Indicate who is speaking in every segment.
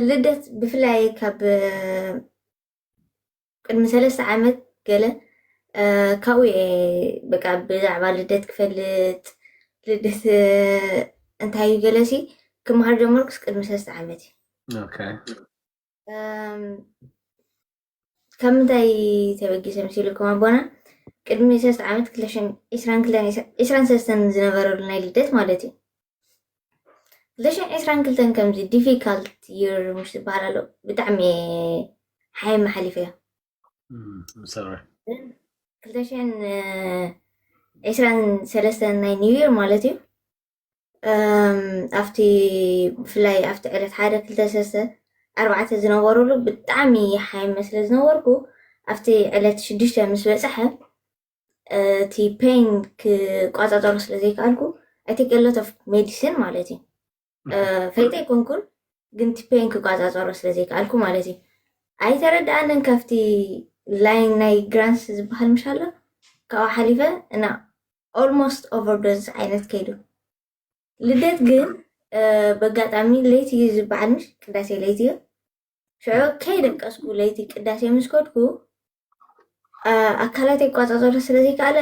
Speaker 1: ልደት ብፍላይ ካብ ቅድሚ 3 ዓመት ገለ ካብኡ በቃ ብዛዕባ ልደት ክፈልጥ ልደት እንታይ እዩ ገለሲ ክመሃር ጀመርኩስ ቅድሚ 3 ዓመት
Speaker 2: ኦኬ
Speaker 1: ካብ ምንታይ ተበጊሰ መሲልኩም ኣቦና ቅድሚ 3 ዓመት 2023 ዝነበረሉ ናይ ልደት ማለት እዩ 2022 ከምዚ ዲፊካልት ይር ምሽ ዝበሃል ኣሎ ብጣዕሚ ሓይማ ሓሊፈ
Speaker 2: sorry
Speaker 1: 2023 ናይ ኒው ይር ማለት እዩ ኣብቲ ብፍላይ ኣብቲ ዕለት 1-2-3-4 ዝነበሩሉ ብጣዕሚ ሓይመ ስለ ዝነበርኩ ኣብቲ ዕለት 6 ምስ በፅሐ እቲ ፔን ክቋፃፀሩ ስለ ዘይከኣልኩ I take a lot of medicine ማለት እዩ ፈይተ ይኮንኩን ግን እቲ ፔን ክቋፃፀሩ ስለ ዘይከኣልኩ ማለት እዩ ኣይተረዳእንን ካብቲ ላይን ናይ ግራንስ ዝበሃል ምሻሎ ካብኡ ሓሊፈ እና ኦልሞስት ኦቨርዶዝ ዓይነት ከይዱ ልደት ግን በጋጣሚ ለይቲ ዝበሃል ምሽ ቅዳሴ ለይቲ እዩ ሽዑ ከይደቀስኩ ለይቲ ቅዳሴ ምስ ከድኩ ኣካላተይ ይቋፃፀሩ ስለ ዘይከኣለ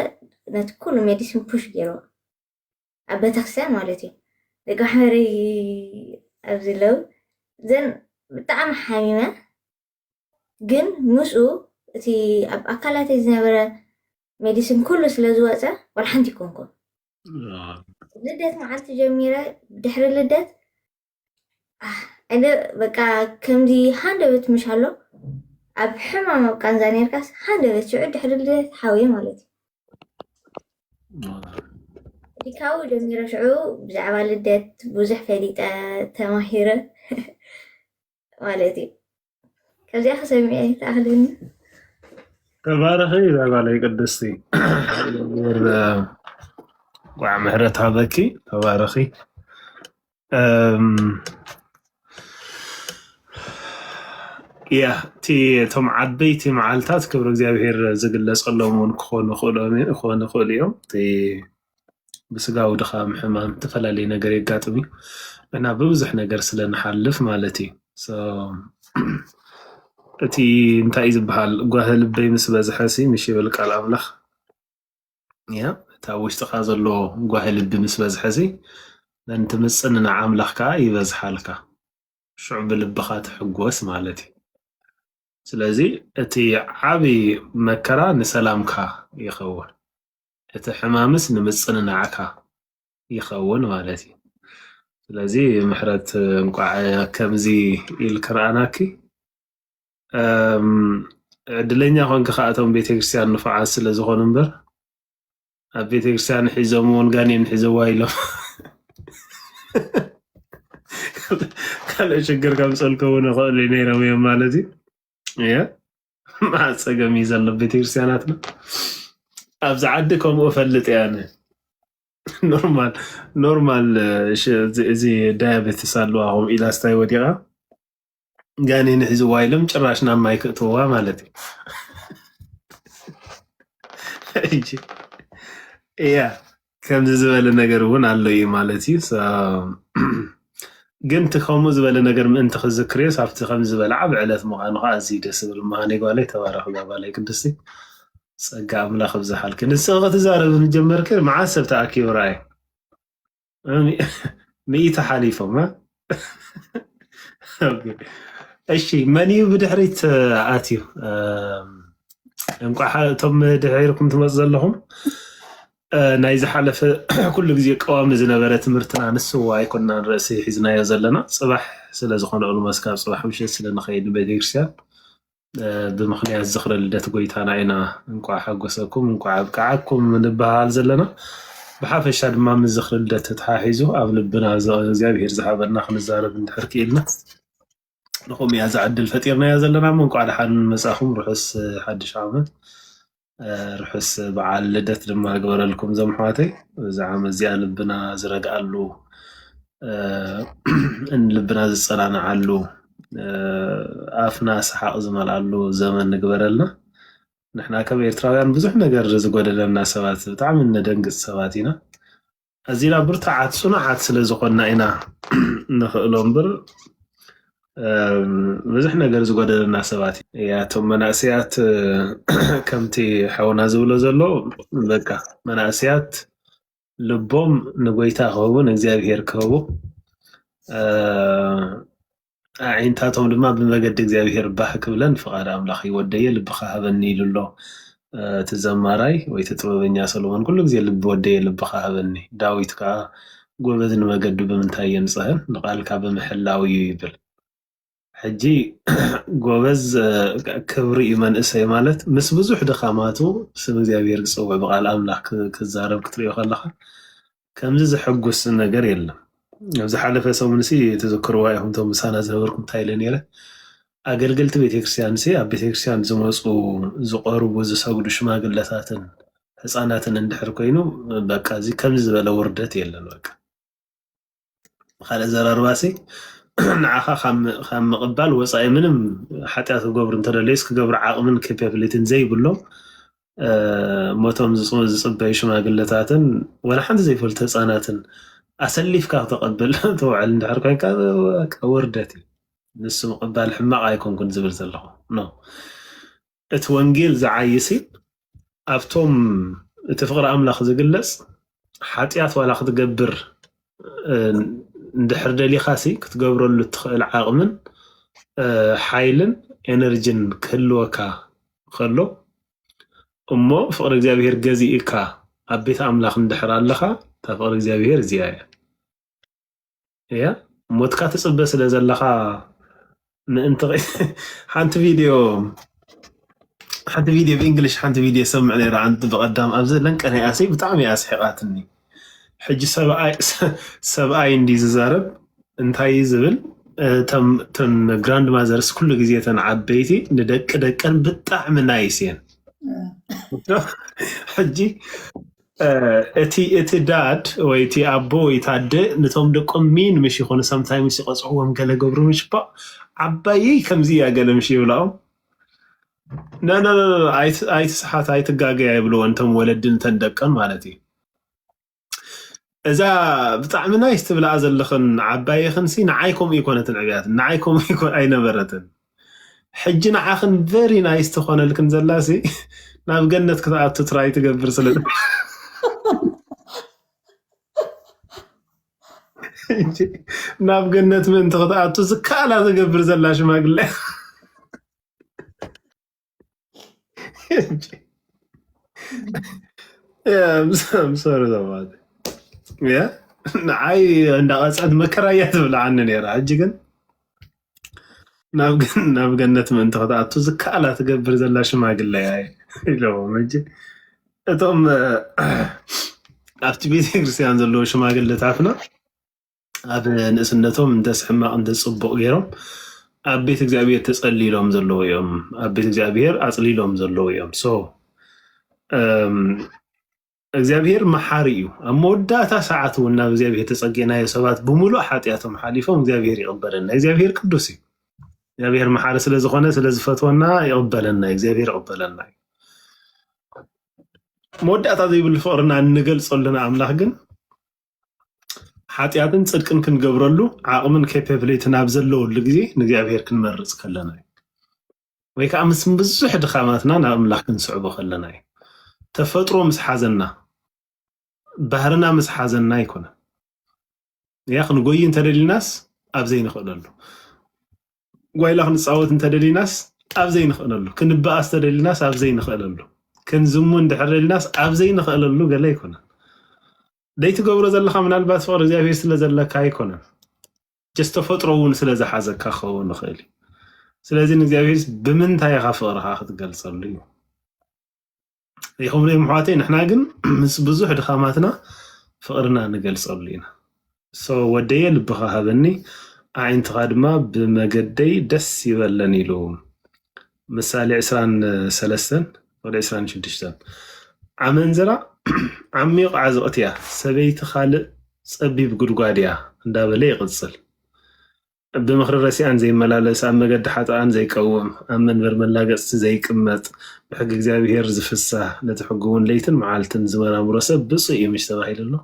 Speaker 1: ነቲ ኩሉ ሜዲሲን ፑሽ ገይሮ ኣብ ቤተክርስትያን ማለት እዩ ደቂ ማሕበረይ ኣብዚ ለው ዘን ብጣዕሚ ሓሚመ ግን ምስኡ እቲ ኣብ ኣካላተይ ዝነበረ ሜዲሲን ኩሉ ስለ ዝወፀ ወላ ሓንቲ ይኮንኩን ልደት መዓልቲ ጀሚረ ድሕሪ ልደት በቃ ከምዚ ሃንደበት ምሻሎ ኣብ ሕማም ኣብ ቃንዛ ነርካስ ሃንደበት ሽዑ ድሕሪ ልደት ሓውየ ማለት እዩ ካብኡ ጀሚረ ሽዑ ብዛዕባ ልደት ብዙሕ ፈሊጠ ተማሂረ ማለት እዩ ከዚኣ ክሰሚዐ ተኣኽልኒ
Speaker 2: تبارخي ذا قدستي وعمهرت هذاكي تبارخي يا تي توم عبيتي معالتات كبر እግዚአብሔር ዝግለጸሎምን ክኾኑ እዮም ቲ ብስጋው ድኻም ሕማም ተፈላለየ ነገር ይጋጥሚ እና በብዙሕ ነገር ስለንሓልፍ ማለት እዩ እቲ እንታይ ዝበሃል ጓህ ልበይ ምስ በዝሐሲ ምሽ ይብል ቃል ኣምላኽ ያ እታ ውሽጥኻ ዘሎ ጓህ ልቢ ምስ በዝሐሲ ነንቲ ምፅንና ኣምላኽካ ይበዝሓልካ ሽዑ ብልብኻ ትሕጎስ ማለት እዩ ስለዚ እቲ ዓብይ መከራ ንሰላምካ ይኸውን እቲ ሕማምስ ንምፅንናዕካ ይኸውን ማለት እዩ ስለዚ ምሕረት እንቋዕ ከምዚ ኢልክርኣናኪ ዕድለኛ ኮንክ ከኣቶም ቤተክርስትያን ንፉዓት ስለ ዝኾኑ እምበር ኣብ ቤተክርስትያን ሒዞም እውን ጋኔን ሒዘዋ ኢሎም ካልእ ሽግር ከምፀልከውን ይኽእል ነይሮም እዮም ማለት እዩ እያ ማፀገም እዩ ዘሎ ቤተክርስትያናትና ኣብዚ ዓዲ ከምኡ ፈልጥ እየ ኣነ ኖርማል እዚ ዳያቤትስ ኣለዋኹም ኢላስታይ ወዲቓ ጋኔን ሒዝዋ ኢሎም ጭራሽ ናብ ማይ ክእትውዋ ማለት እዩ እያ ከምዚ ዝበለ ነገር እውን ኣሎ እዩ ማለት እዩ ግን እቲ ከምኡ ዝበለ ነገር ምእንቲ ክዝክር እዮ ኣብቲ ከምዚ ዝበለ ዓብ ዕለት ምዃኑ ከዓ ኣዝዩ ደስ ዝብል ምዃነ ጓለይ ተባረኽ ጓለይ ቅድስቲ ፀጋ ኣምላኽ ብዝሓልክ ንስኽ ክትዛረብ ንጀመርክ መዓዝ ሰብ ተኣኪቡ ረኣየ ሚኢቲ ሓሊፎም እሺ መን እዩ ብድሕሪት ኣትዩ እንቋ እቶም ድሕሪኩም ትመፁ ዘለኹም ናይ ዝሓለፈ ኩሉ ግዜ ቀዋሚ ዝነበረ ትምህርትና ንስዋ ኣይኮንና ንርእሲ ሒዝናዮ ዘለና ፅባሕ ስለ ዝኾነ ኦልሞስ ካብ ፅባሕ ምሸት ስለ ንኸይድ ቤተክርስትያን ብምኽንያት ዝኽረ ልደት ጎይታና ኢና እንቋ ሓጎሰኩም እንቋ ኣብቅዓኩም ንበሃል ዘለና ብሓፈሻ ድማ ምስ ዝኽረ ልደት ተተሓሒዙ ኣብ ልብና እግዚኣብሔር ዝሃበና ክንዛረብ እንድሕር ክኢልና ንኹም እያ ዝዓድል ፈጢርናዮ ዘለና ሞ እንቋ ድሓን መፃኹም ርሑስ ሓድሽ ዓመት ርሑስ በዓል ልደት ድማ ግበረልኩም ዞም ኣሕዋተይ እዚ ዓመት እዚኣ ልብና ዝረግኣሉ ልብና ዝፀናንዓሉ ኣፍና ሰሓቕ ዝመልኣሉ ዘመን ንግበረልና ንሕና ከም ኤርትራውያን ብዙሕ ነገር ዝጎደለና ሰባት ብጣዕሚ ነደንግፅ ሰባት ኢና እዚና ብርታዓት ፅኑዓት ስለ ዝኾንና ኢና ንኽእሎ እምበር ብዙሕ ነገር ዝጎደለና ሰባት እያ እቶም መናእስያት ከምቲ ሓውና ዝብሎ ዘሎ በቃ መናእስያት ልቦም ንጎይታ ክህቡ ንእግዚአብሔር ክህቡ ዓይንታቶም ድማ ብመገዲ እግዚኣብሔር ባህ ክብለን ፍቓድ ኣምላኽ ይወደየ ልብኻ ሃበኒ ኢሉ ኣሎ እቲ ዘማራይ ወይ እቲ ጥበበኛ ሰሎሞን ኩሉ ግዜ ልቢ ወደየ ልብኻ ሃበኒ ዳዊት ከዓ ጎበዝ ንመገዱ ብምንታይ የንፅህን ንቓልካ ብምሕላው እዩ ይብል ሕጂ ጎበዝ ክብሪ እዩ መንእሰይ ማለት ምስ ብዙሕ ድኻማቱ ስም እግዚኣብሔር ክፅውዕ ብቓል ኣምላኽ ክዛረብ ክትሪኦ ከለኻ ከምዚ ዝሕጉስ ነገር የለን ኣብዚ ሓለፈ ሰሙንሲ ተዘክርዋ ኢኹም ቶም ምሳና ዝነበርኩም እንታይ ኢለ ነይረ ኣገልገልቲ ቤተክርስትያን ኣብ ቤተክርስትያን ዝመፁ ዝቐርቡ ዝሰግዱ ሽማግለታትን ህፃናትን እንድሕር ኮይኑ በቃ እዚ ከምዚ ዝበለ ውርደት የለን በቃ ካልእ ዘረርባሲ ንዓኻ ካብ ምቕባል ወፃኢ ምንም ሓጢኣት ክገብሩ እንተደለዩስ ክገብሩ ዓቕምን ኬፓብሊቲን ዘይብሎም ሞቶም ዝፅበዩ ሽማግለታትን ወላ ሓንቲ ዘይፈልጡ ህፃናትን ኣሰሊፍካ ክትቐብል ተውዕል እንድሕር ኮይንካ ውርደት እዩ ንሱ ምቕባል ሕማቕ ኣይኮንኩን ዝብል ዘለኹ ኖ እቲ ወንጌል ዝዓይሲ ኣብቶም እቲ ፍቕሪ ኣምላኽ ዝግለጽ ሓጢኣት ዋላ ክትገብር እንድሕር ደሊኻሲ ክትገብረሉ እትኽእል ዓቕምን ሓይልን ኤነርጂን ክህልወካ ከሎ እሞ ፍቕሪ እግዚኣብሔር ገዚእካ ኣብ ቤተ ኣምላኽ እንድሕር ኣለኻ እታ ፍቕሪ እግዚኣብሔር እዚኣ እያ ሞትካ ትፅበ ስለ ዘለኻ ምእንቲ ሓንቲ ቪድዮ ብእንግሊሽ ሓንቲ ቪድዮ ሰምዕ ነይራ ኣንቲ ብቐዳም ኣብዚ ለንቀናይኣሰይ ብጣዕሚ እያ ኣስሒቓትኒ ሕጂ ሰብኣይ እንዲ ዝዛረብ እንታይ ዝብል እተን ግራንድ ማዘርስ ኩሉ ግዜ እተን ዓበይቲ ንደቂ ደቀን ብጣዕሚ ናይስ እየን ሕጂ እቲ ዳድ ወይ እቲ ኣቦ ወይ ታደ ነቶም ደቆም ሚን ምሽ ይኾኑ ሰምታይምስ ይቐፅዕዎም ገለ ገብሩ ምሽባእ ዓባየይ ከምዚ እያ ገለ ምሽ ይብልኦም ኣይትስሓት ኣይትጋገያ ይብልዎ እንቶም ወለድን እንተን ደቀን ማለት እዩ እዛ ብጣዕሚ ናይስ ትብልኣ ዘለኽን ዓባይኽንሲ ንዓይኩም ይኮነትን ዕብያት ንዓይኩም ኣይነበረትን ሕጂ ንዓኽን ቨሪ ናይስ ትኾነልክን ዘላሲ ናብ ገነት ክትኣቱ ትራይ ትገብር ስለ ናብ ገነት ምእንቲ ክትኣቱ ዝከኣላ ዝገብር ዘላ ሽማግለ ምሰሪ ዘባት ንዓይ እንዳቐፀት መከራያ ትብልዓኒ ነይራ ሕጂ ግን ናብ ገነት ምእንቲ ክትኣቱ ዝከኣላ ትገብር ዘላ ሽማግለ ኢለዎም ሕጂ እቶም ኣብቲ ቤተክርስትያን ዘለዎ ሽማግለታትና ኣብ ንእስነቶም እንተስ ሕማቕ እንተፅቡቕ ገይሮም ኣብ ቤተ እግዚኣብሔር ተፀሊሎም ዘለዉ እዮም ኣብ ቤተ እግዚኣብሔር ኣፅሊሎም ዘለዉ እዮም እግዚኣብሔር መሓሪ እዩ ኣብ መወዳእታ ሰዓት እውን ናብ እግዚኣብሔር ተፀጊናዮ ሰባት ብምሉእ ሓጢኣቶም ሓሊፎም እግዚኣብሔር ይቕበለና እግዚኣብሔር ቅዱስ እዩ እግዚኣብሔር መሓሪ ስለዝኾነ ስለዝፈትወና ይቕበለና እግዚኣብሔር ይቕበለና እዩ መወዳእታ ዘይብሉ ፍቕርና እንገልፀሉና ኣምላኽ ግን ሓጢኣትን ፅድቅን ክንገብረሉ ዓቕምን ኬፓብሊቲን ኣብ ዘለወሉ ግዜ ንእግዚኣብሔር ክንመርፅ ከለና እዩ ወይ ከዓ ምስ ብዙሕ ድኻማትና ናብ ኣምላኽ ክንስዕቦ ከለና እዩ ተፈጥሮ ምስ ሓዘና ባህርና ምስ ሓዘና ኣይኮነን ያ ክንጎይ እንተደሊናስ ኣብ ዘይንኽእለሉ ጓይላ ክንፃወት እንተደሊናስ ኣብ ዘይንኽእለሉ ክንበኣስ ተደሊናስ ኣብ ዘይንኽእለሉ ክንዝሙ እንድሕር ደሊናስ ኣብ ዘይንኽእለሉ ገለ ኣይኮነን ደይትገብሮ ዘለካ ምናልባት ፍቕሪ እግዚኣብሔር ስለ ዘለካ ኣይኮነን ጀስት ተፈጥሮ እውን ስለ ዝሓዘካ ክኸውን ንኽእል እዩ ስለዚ ንእግዚኣብሔር ብምንታይ ኢኻ ፍቕርካ ክትገልፀሉ እዩ ይኹም ኣሕዋተይ ንሕና ግን ምስ ብዙሕ ድኻማትና ፍቕርና ንገልፀሉ ኢና ወደየ ልብኻ ሃበኒ ኣዒንትኻ ድማ ብመገደይ ደስ ይበለን ኢሉ ምሳሌ 23 ወደ 26 ዓመንዝራ ዓሚቕ ዓዝቕት እያ ሰበይቲ ካልእ ፀቢብ ጉድጓድ እያ እንዳበለ ይቕፅል ብምኽሪ ረሲኣን ዘይመላለስ ኣብ መገዲ ሓጥኣን ዘይቀውም ኣብ መንበር መላገፅቲ ዘይቅመጥ ብሕጊ እግዚኣብሔር ዝፍሳህ ነቲ ሕጊ እውን ለይትን መዓልትን ዝመራምሮ ሰብ ብፁዕ እዩ ምሽ ተባሂሉ ኣሎ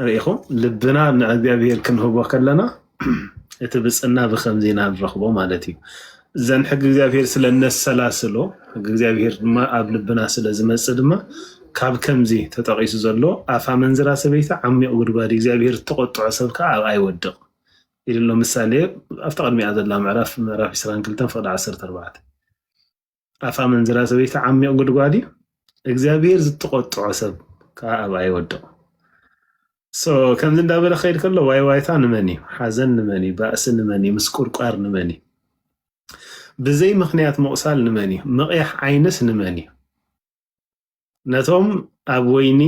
Speaker 2: ርኢኹም ልብና ንእግዚኣብሔር ክንህቦ ከለና እትብጽና በከምዜና ንረክቦ ማለት እዩ ዘን ሕጊ እግዚአብሔር ስለነሰላስሎ ሕጊ እግዚአብሔር ድማ ኣብ ልብና ስለዝመጽእ ድማ ካብ ከምዚ ተጠቂሱ ዘሎ ኣፋ መንዝራ ሰበይታ ዓሚቕ ጉድጓድ እግዚአብሔር ተቆጥዖ ሰብ ከዓ ኣብ ኣይወድቕ ኢሉ ምሳሌ ኣብቲ ቅድሚኣ ዘላ ምዕራፍ 22 ፍቅዲ 14 ኣፋ መንዝራ ሰበይታ ዓሚቕ ጉድጓድ እግዚአብሔር ዝተቆጥዖ ሰብ ከዓ ኣብ ኣይወድቕ ከምዚ እንዳበለ ከይድ ከሎ ዋይዋይታ ንመን እዩ ሓዘን ንመን እዩ ባእሲ ንመን እዩ ምስቁርቋር ንመን እዩ ብዘይ ምክንያት ምቕሳል ንመን እዩ ምቕያሕ ዓይንስ ንመን እዩ ነቶም ኣብ ወይኒ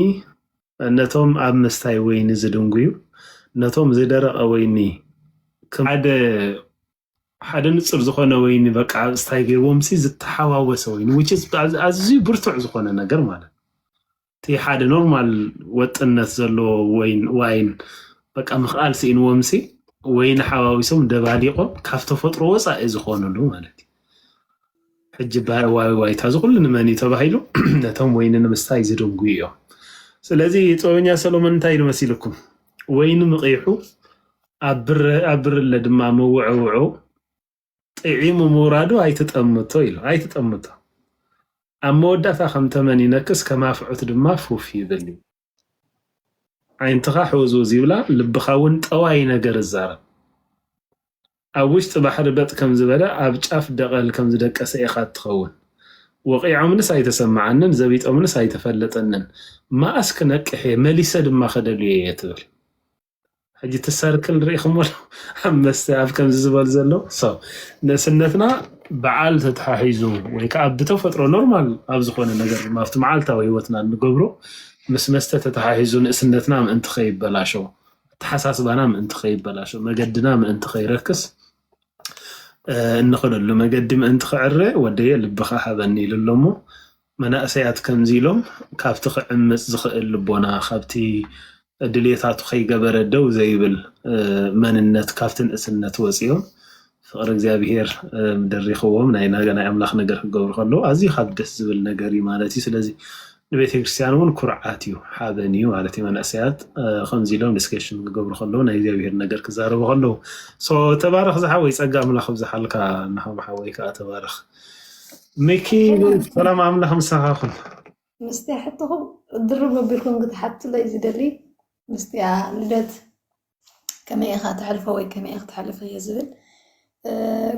Speaker 2: ነቶም ኣብ መስታይ ወይኒ ዝድንጉዩ ነቶም ዝደረቐ ወይኒ ሓደ ንፅር ዝኾነ ወይኒ በቃ ስታይ ገይሮምሲ ዝተሓዋወሰ ወይኒ ኣዝዩ ብርቱዕ ዝኾነ ነገር ማለት እቲ ሓደ ኖርማል ወጥነት ዘለዎ ዋይን በቃ ምኽኣል ሲኢንዎምሲ ወይኒ ሓዋዊሶም ደባሊቆም ካብ ተፈጥሮ ወፃኢ ዝኾኑሉ ማለት እዩ ሕጂ ዋይታ ዝኩሉ ንመን እዩ ተባሂሉ ነቶም ወይኒ ንምስታይ ዝድንጉ እዮም ስለዚ ጥበበኛ ሰሎሞን እንታይ ኢሉ መሲልኩም ወይኒ ምቕይሑ ኣብ ብርለ ድማ መውዕውዑ ጥዒሙ ምውራዱ ኣይትጠምቶ ኢሉ ኣይትጠምቶ ኣብ መወዳእታ ከም ተመን ይነክስ ከማፍዑት ድማ ፉፍ ይብል ዓይንትኻ ሕውዝውዝ ይብላ ልብኻ እውን ጠዋይ ነገር እዛረብ ኣብ ውሽጢ ባሕሪ በጥ ከም ዝበለ ኣብ ጫፍ ደቐል ከም ዝደቀሰ ኢኻ ትኸውን ወቂዖምንስ ኣይተሰማዓንን ዘቢጦምንስ ኣይተፈለጠንን ማእስ ክነቅሕ መሊሰ ድማ ከደልዩ እየ ትብል ሕጂ ትሰርክል ርኢኹም ኣብ መስተ ኣብ ከምዚ ዝበል ዘሎ ንእስነትና በዓል ተተሓሒዙ ወይ ከዓ ብተፈጥሮ ኖርማል ኣብ ዝኾነ ነገር ኣብቲ መዓልታዊ ህይወትና ንገብሮ ምስ መስተ ተተሓሒዙ ንእስነትና ምእንቲ ከይበላሾ ተሓሳስባና ምእንቲ ከይበላሾ መገድና ምእንቲ ከይረክስ እንኽደሉ መገዲ ምእንቲ ክዕረ ወደየ ልብኻ ሃበኒ ኢሉ ኣሎ እሞ መናእሰያት ከምዚ ኢሎም ካብቲ ክዕምፅ ዝኽእል ልቦና ካብቲ ድልየታቱ ከይገበረ ደው ዘይብል መንነት ካብቲ ንእስነት ወፂኦም ፍቅሪ እግዚአብሔር ደሪኽዎም ናይ ኣምላኽ ነገር ክገብሩ ከለዉ ኣዝዩ ካብ ደስ ዝብል ነገር እዩ ማለት እዩ ስለዚ ንቤተ ክርስቲያን እውን ኩርዓት እዩ ሓበን እዩ ማለት እዩ መናእሰያት ከምዚ ኢሎም ዲስከሽን ክገብሩ ከለዉ ናይ እግዚአብሔር ነገር ክዛረቡ ከለዉ ተባረኽ ዝሓወይ ፀጋ ኣምላኽ ብዝሓልካ ናኸም ሓወይ ከዓ ተባረኽ ሚኪ ሰላም ኣምላኽ ምሳኻኹም
Speaker 3: ምስቲ ሕትኹም ድርብ መቢልኩም ክትሓትለይ ዝደሊ ምስቲያ ልደት ከመይ ኢኻ ተሕልፎ ወይ ከመይ ኢኻ ተሕልፈ እየ ዝብል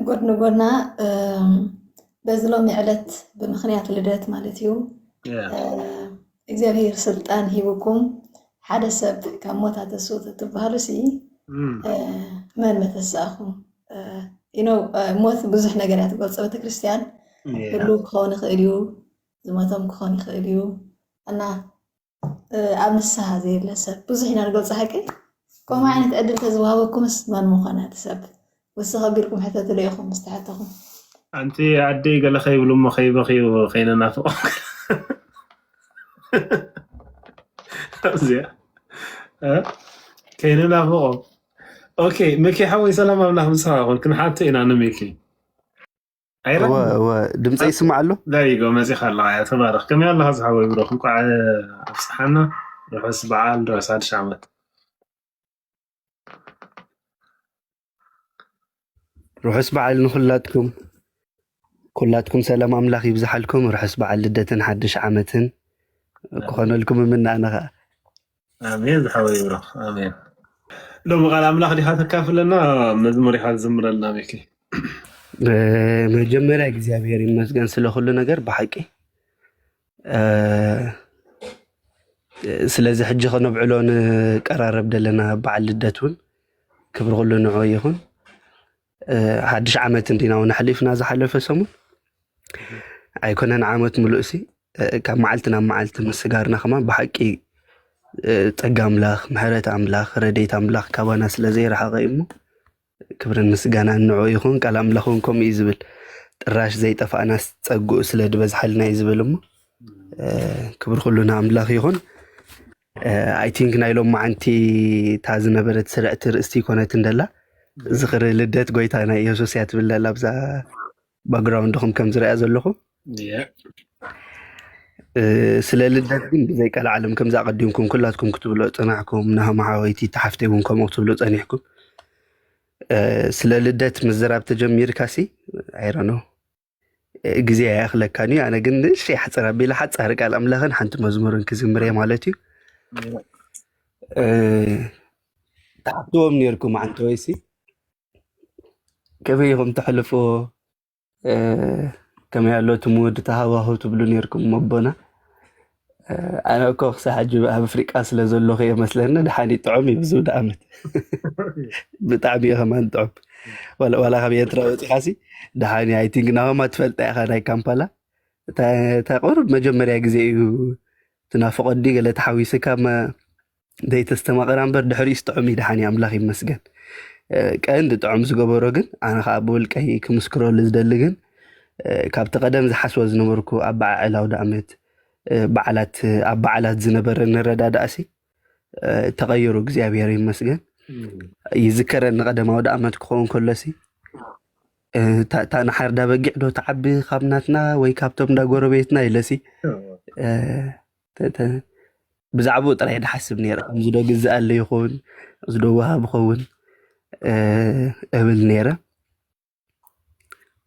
Speaker 3: ጎድኒ ጎድና በዚ ሎሚ ዕለት ብምክንያት ልደት ማለት እዩ እግዚአብሔር ስልጣን ሂብኩም ሓደ ሰብ ካብ ሞታ ተስኡ ትበሃሉ ሲ መን መተስኣኹም ሞት ብዙሕ ነገር እያ ትገልፆ ቤተክርስትያን ኩሉ ክኸውን ይኽእል እዩ ዝሞቶም ክኸውን ይኽእል እዩ እና ኣብ ንስሓ ዘየለ ሰብ ብዙሕ ኢና ንገልፆ ሓቂ ከምኡ ዓይነት ዕድል ተዝወሃበኩምስ መን ምኾነ እቲ ሰብ وسخ بيركم حتى تلاقيهم مستحتهم
Speaker 2: أنت عدي قال خيب لما خيب خينا نافق زين كينا نافق أوكي ميكي حوي سلام أبناء مساء كنا حتى أنا ميكي
Speaker 4: هو دمت يسمع له
Speaker 2: لا يقول ما زي خلا يا تبارك كم يلا هزحوي بروحكم على أفصحنا روح السبعال روح سعد شامت
Speaker 4: روح اسمع لنا كلاتكم سلام أملاخ يبزح لكم روح اسمع لدتن حدش عامتن كون لكم منا أنا
Speaker 2: آمين حوي بروح آمين لو قال أملاخ دي هتكافل لنا مزمري حال زمر لنا ميكي
Speaker 4: مجمرة እግዚአብሔር ይመስገን ስለ ሁሉ ነገር በሐቂ ስለዚህ ሕጂ ኸነብዕሎን ቀራረብ ደለና በዓል ልደቱን ክብር ሁሉ ንዑ ይኹን ሓድሽ ዓመት እንዲና ወናሕሊፍና ዝሓለፈ ሰሙን ኣይኮነን ዓመት ሙሉእሲ ካብ መዓልቲ ናብ መዓልቲ ምስጋርና ከማ በሐቂ ፀጋ ኣምላኽ ምሕረት ኣምላኽ ረድኤት ኣምላኽ ካባና ስለ ዘይረሓቐ እሞ ክብር ምስጋና ንዑ ይኹን ቃል ኣምላኽን ከምኡ እዩ ዝብል ጥራሽ ዘይጠፋእና ፀጉኡ ስለ ድበዝሓልና እዩ ዝብል እሞ ክብር ኩሉ ንኣምላኽ ይኹን ኣይ ቲንክ ናይ ሎም መዓንቲ እታ ዝነበረት ስርዕቲ ርእስቲ ኮነት እንደላ ዝኽሪ ልደት ጎይታ ናይ ኢየሱስ እያ ትብል ዘላ ብዛ ባክግራውንድኹም ከም ዝረአያ ዘለኹም ስለ ልደት ግን ብዘይቃል ዓለም ከምዛ ቀዲምኩም ኩላትኩም ክትብሎ ፀናዕኩም ናሃ ማሓወይቲ ተሓፍተይ እውን ከምኡ ክትብሎ ፀኒሕኩም ስለ ልደት ምዝራብ ተጀሚርካሲ አይረኖ ግዜ ያኽለካኒ ኣነ ግን እሺ ሓፀር ኣቢላ ሓፃር ቃል ኣምላኽን ሓንቲ መዝሙርን ክዝምር እየ ማለት እዩ ተሓትዎም ነርኩም ዓንተ ወይሲ ከመይ ኢኹም ተሕልፎ ከመይ ኣሎ ትምወድ ተሃዋሁ ትብሉ ነርኩም መቦና ኣነ እኮ ክሳብ ሕጂ ኣብ ኣፍሪቃ ስለ ዘለኹ እየ መስለኒ ድሓኒ ጥዑም እዩ ብዙ ደኣመት ብጣዕሚ እየ ከማን ጥዑም ዋላ ካብ ኤርትራ ወፂኻሲ ድሓኒ ኣይ ቲንክ ናኸማ ትፈልጣ ኢኻ ናይ ካምፓላ ተቆርብ መጀመርያ ግዜ እዩ ትናፍቐዲ ገለ ተሓዊስካ ዘይተስተማቕራ እምበር ድሕሪኡ ጥዑም እዩ ድሓኒ ኣምላኽ ይመስገን ቀንዲ ጥዑም ዝገበሮ ግን ኣነ ከዓ ብውልቀይ ክምስክረሉ ዝደሊ ግን ካብቲ ቀደም ዝሓስቦ ዝነበርኩ ኣብ በዓል ኣውደ ዓመት ኣብ በዓላት ዝነበረ ንረዳዳእሲ ተቐይሩ እግዚኣብሔር ይመስገን ይዝከረኒ ቀደም ኣውደ ዓመት ክኸውን ከሎሲ እታ ናሓርዳ በጊዕ ዶ ተዓቢ ካብ ናትና ወይ ካብቶም እንዳ ጎረቤትና ኢለሲ ብዛዕባኡ ጥራይ ድሓስብ ነይረ ከምዚ ዶ ግዝኣለ ይኹን እዚ ዶ ወሃብ ክኸውን እብል ነይረ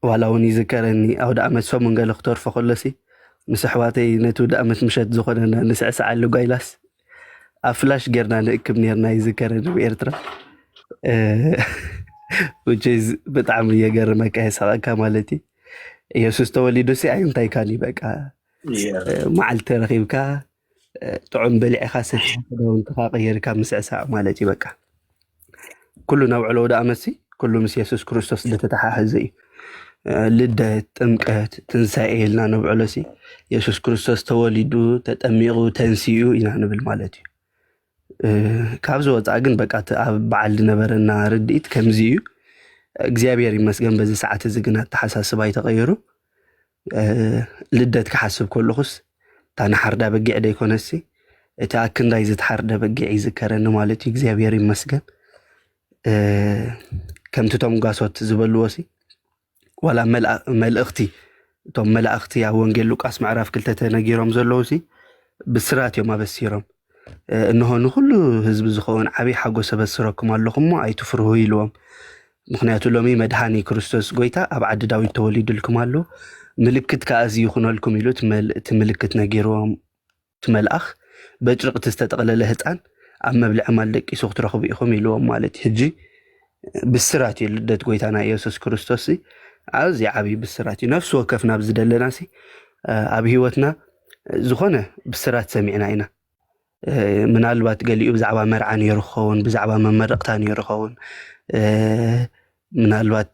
Speaker 4: ዋላ እውን ይዝከረኒ ኣውደ ዓመት ሰሙን ገለ ክተርፎ ከሎሲ ምስ ኣሕዋተይ ነቲ ውደ ዓመት ምሸት ዝኾነና ንስዕስዓሉ ጓይላስ ኣብ ፍላሽ ጌርና ንእክብ ነርና ይዝከረኒ ብኤርትራ which ብጣዕሚ የገርመካ የሳቐካ ማለት እዩ ኢየሱስ ተወሊዱ ሲ ኣይ እንታይ ካኒ በቃ መዓልቲ ረኺብካ ጥዑም በሊዕኻ ሰትካ ቀየርካ ምስዕሳዕ ማለት እዩ በቃ ኩሉ ናውዕሎ ውደ ዓመት ሲ ኩሉ ምስ ኢየሱስ ክርስቶስ ዝተተሓሓዘ እዩ ልደት ጥምቀት ትንሳኤ ኢልና ነብዕሎ ሲ ኢየሱስ ክርስቶስ ተወሊዱ ተጠሚቑ ተንሲኡ ኢና ንብል ማለት እዩ ካብዚ ወፃኢ ግን በቃ ኣብ በዓል ዝነበረና ርድኢት ከምዚ እዩ እግዚኣብሔር ይመስገን በዚ ሰዓት እዚ ግን ኣተሓሳስባ ይተቐይሩ ልደት ክሓስብ ከለኹስ እታ ናሓርዳ በጊዕ ደይኮነሲ እቲ ኣብ ክንዳይ ዝተሓርደ በጊዕ ይዝከረኒ ማለት እዩ እግዚኣብሔር ይመስገን ከምቲ ቶም ጓሶት ዝበልዎ ሲ ዋላ መልእኽቲ እቶም መላእኽቲ ኣብ ወንጌል ሉቃስ ምዕራፍ 2 ተነጊሮም ዘለዉ ሲ ብስራት እዮም ኣበሲሮም እንሆ ንኩሉ ህዝቢ ዝኸውን ዓብይ ሓጎስ ኣበስረኩም ኣለኹም እሞ ኣይትፍርሁ ኢልዎም ምክንያቱ ሎሚ መድሃኒ ክርስቶስ ጎይታ ኣብ ዓዲ ዳዊት ተወሊዱልኩም ኣሎ ምልክት ከዓ እዚ ይኹነልኩም ኢሉ እቲ ምልክት ነጊሮም እቲ መልኣኽ በጭርቅቲ ዝተጠቕለለ ህፃን ኣብ መብልዒ ማል ደቂሱ ክትረኽቡ ኢኹም ኢልዎም ማለት ሕጂ ብስራት እዩ ልደት ጎይታና ኢየሱስ ክርስቶስ ኣዝዩ ዓብይ ብስራት እዩ ነፍሲ ወከፍ ናብ ዝደለና ሲ ኣብ ሂወትና ዝኾነ ብስራት ሰሚዕና ኢና ምናልባት ገሊኡ ብዛዕባ መርዓ ነይሩ ክኸውን ብዛዕባ መመረቕታ ነይሩ ክኸውን ምናልባት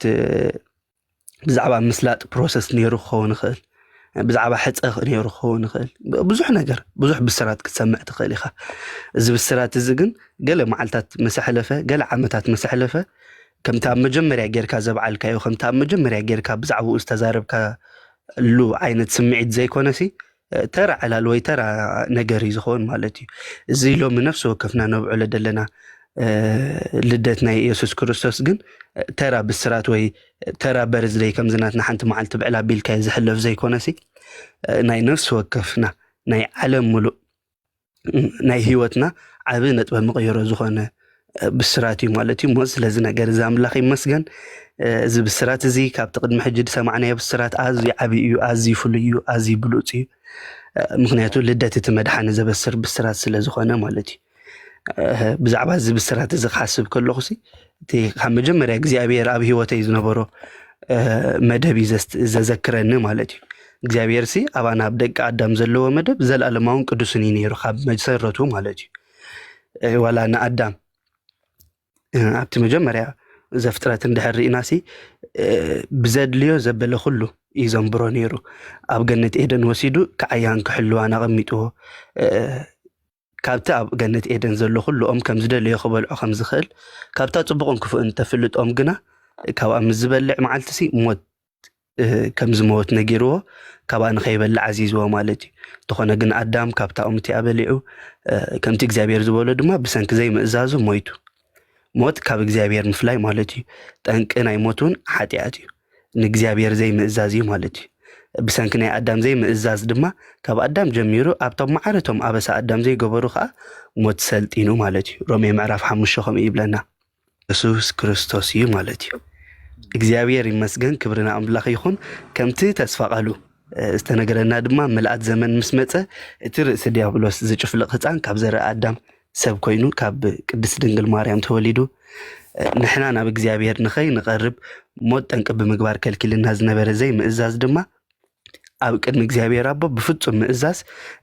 Speaker 4: ብዛዕባ ምስላጥ ፕሮሰስ ነይሩ ክኸውን ይኽእል ብዛዕባ ሕፀኽ ነይሩ ክኸውን ይኽእል ብዙሕ ነገር ብዙሕ ብስራት ክትሰምዕ ትኽእል ኢኻ እዚ ብስራት እዚ ግን ገለ መዓልታት መሰሕለፈ ገለ ዓመታት መሰሕለፈ ከምቲ ኣብ መጀመርያ ጌርካ ዘበዓልካዮ ከምቲ ኣብ መጀመርያ ጌርካ ብዛዕባኡ ዝተዛረብካሉ ዓይነት ስምዒት ዘይኮነሲ ተራ ዕላል ወይ ተራ ነገር እዩ ዝኸውን ማለት እዩ እዚ ሎሚ ነፍሲ ወከፍና ነብዕሎ ዘለና ልደት ናይ ኢየሱስ ክርስቶስ ግን ተራ ብስራት ወይ ተራ በርዝደይ ከምዝናትና ሓንቲ መዓልቲ ብዕላ ቢልካ ዝሕለፍ ዘይኮነሲ ናይ ነፍሲ ወከፍና ናይ ዓለም ሙሉእ ናይ ሂወትና ዓብይ ነጥበ መቐየሮ ዝኾነ ብስራት እዩ ማለት እዩ ሞ ስለዚ ነገር እዚ ኣምላኽ ይመስገን እዚ ብስራት እዚ ካብቲ ቅድሚ ሕጂ ሰማዕናዮ ብስራት ኣዝዩ ዓብይ እዩ ኣዝዩ ፍሉይ እዩ ኣዝዩ ብሉፅ እዩ ምክንያቱ ልደት እቲ መድሓኒ ዘበስር ብስራት ስለ ዝኾነ ማለት እዩ ብዛዕባ እዚ ብስራት እዚ ክሓስብ ከለኹ ሲ እቲ ካብ መጀመርያ እግዚኣብሔር ኣብ ሂወተይ ዝነበሮ መደብ ዘዘክረኒ ማለት እዩ እግዚኣብሔር ሲ ኣባና ኣብ ደቂ ኣዳም ዘለዎ መደብ ዘለኣለማውን ቅዱስን እዩ ነይሩ ካብ መሰረቱ ማለት እዩ ዋላ ንኣዳም ኣብቲ መጀመርያ ዘፍጥረት እንድሕር ርኢና ሲ ብዘድልዮ ዘበለ ኩሉ እዩ ዘንብሮ ነይሩ ኣብ ገነት ኤደን ወሲዱ ከዓያን ክሕልዋን ኣቐሚጥዎ ካብቲ ኣብ ገነት ኤደን ዘሎ ኩሉ ኦም ከም ዝደልዮ ክበልዖ ከም ዝኽእል ካብታ ፅቡቕን ክፉእን ተፍልጦም ግና ካብኣ ምስ ዝበልዕ መዓልቲ ሲ ሞት ከም ዝሞት ነጊርዎ ካብኣ ንኸይበልዕ ዓዚዝዎ ማለት እዩ እንተኾነ ግን ኣዳም ካብታ ኦምቲ ኣበሊዑ ከምቲ እግዚኣብሔር ዝበሎ ድማ ብሰንኪ ዘይምእዛዙ ሞይቱ ሞት ካብ እግዚኣብሔር ምፍላይ ማለት እዩ ጠንቂ ናይ ሞት እውን ሓጢኣት እዩ ንእግዚኣብሔር ዘይምእዛዝ እዩ ማለት እዩ ብሰንኪ ናይ ኣዳም ዘይምእዛዝ ድማ ካብ ኣዳም ጀሚሩ ኣብቶም ማዕረቶም ኣበሳ ኣዳም ዘይገበሩ ከዓ ሞት ሰልጢኑ ማለት እዩ ሮሜ ምዕራፍ 5 ከምኡ ይብለና ኢየሱስ ክርስቶስ እዩ ማለት እዩ እግዚአብሔር ይመስገን ክብርና አምላኽ ይኹን ከምቲ ተስፋ ቃሉ ዝተነገረና ድማ መልአት ዘመን ምስ መፀ እቲ ርእሲ ዲያብሎስ ዝጭፍልቕ ህፃን ካብ ዘረ አዳም ሰብ ኮይኑ ካብ ቅድስት ድንግል ማርያም ተወሊዱ ንሕና ናብ እግዚአብሔር ንኸይ ንቐርብ ሞት ጠንቂ ብምግባር ከልኪልና ዝነበረ ዘይ ምእዛዝ ድማ ኣብ ቅድሚ እግዚአብሔር አቦ ብፍጹም ምእዛዝ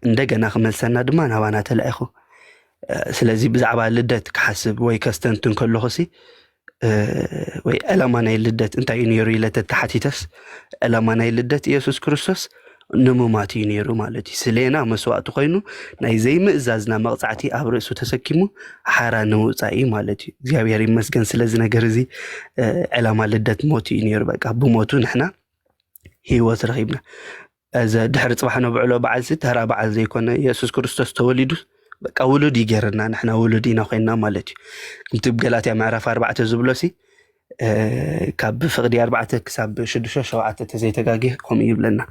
Speaker 4: እንደገና ክመልሰና ድማ ናባና ተላኢኹ ስለዚህ ብዛዕባ ልደት ክሓስብ ወይ ከስተንትን ከለኹሲ ወይ ዕላማ ናይ ልደት እንታይ እዩ ነይሩ ኢለ ተተሓቲተስ ዕላማ ናይ ልደት ኢየሱስ ክርስቶስ ንሙማት እዩ ነይሩ ማለት እዩ ስለና መስዋዕቲ ኮይኑ ናይ ዘይምእዛዝና መቕፃዕቲ ኣብ ርእሱ ተሰኪሙ ሓራ ንውፃኢ ማለት እዩ እግዚአብሔር ይመስገን ስለዚ ነገር እዚ ዕላማ ልደት ሞት እዩ ነይሩ በቃ ብሞቱ ንሕና ህይወት ረኺብና እዚ ድሕሪ ፅባሕ ነብዕሎ በዓል ተራ በዓል ዘይኮነ ኢየሱስ ክርስቶስ ተወሊዱ በቃ ውሉድ ይገርና ንሕና ውሉድ ኢና ኮይና ማለት እዩ ከምቲ ገላትያ ምዕራፍ 4 ዝብሎሲ ካብ ፍቅዲ 4 ክሳብ 6-7 ተዘይተጋጊህ ከምኡ ይብለና